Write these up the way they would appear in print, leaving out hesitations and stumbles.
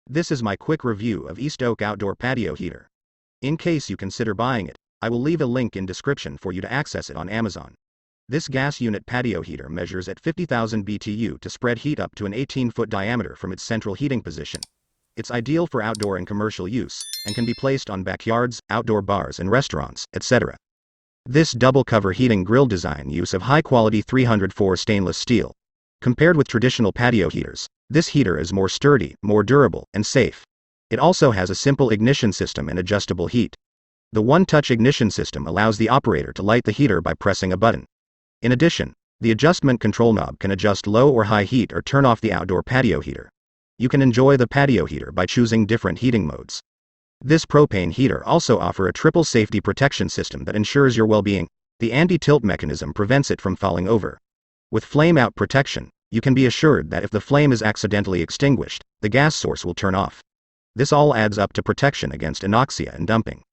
This is my quick review of East Oak Outdoor Patio Heater. In case you consider buying it, I will leave a link in description for you to access it on Amazon. This gas unit patio heater measures at 50,000 BTU to spread heat up to an 18-foot diameter from its central heating position. It's ideal for outdoor and commercial use, and can be placed on backyards, outdoor bars and restaurants, etc. This double-cover heating grill design use of high-quality 304 stainless steel. Compared with traditional patio heaters, this heater is more sturdy, more durable, and safe. It also has a simple ignition system and adjustable heat. The one-touch ignition system allows the operator to light the heater by pressing a button. In addition, the adjustment control knob can adjust low or high heat or turn off the outdoor patio heater. You can enjoy the patio heater by choosing different heating modes. This propane heater also offers a triple safety protection system that ensures your well-being. The anti-tilt mechanism prevents it from falling over. With flame-out protection, you can be assured that if the flame is accidentally extinguished, the gas source will turn off. This all adds up to protection against anoxia and dumping.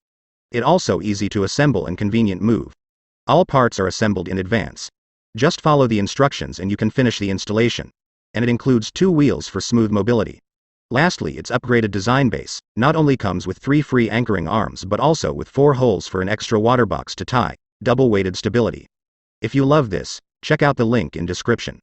It also easy to assemble and convenient move. All parts are assembled in advance. Just follow the instructions and you can finish the installation. And it includes 2 wheels for smooth mobility. Lastly, its upgraded design base not only comes with 3 free anchoring arms but also with 4 holes for an extra water box to tie, double-weighted stability. If you love this, check out the link in description.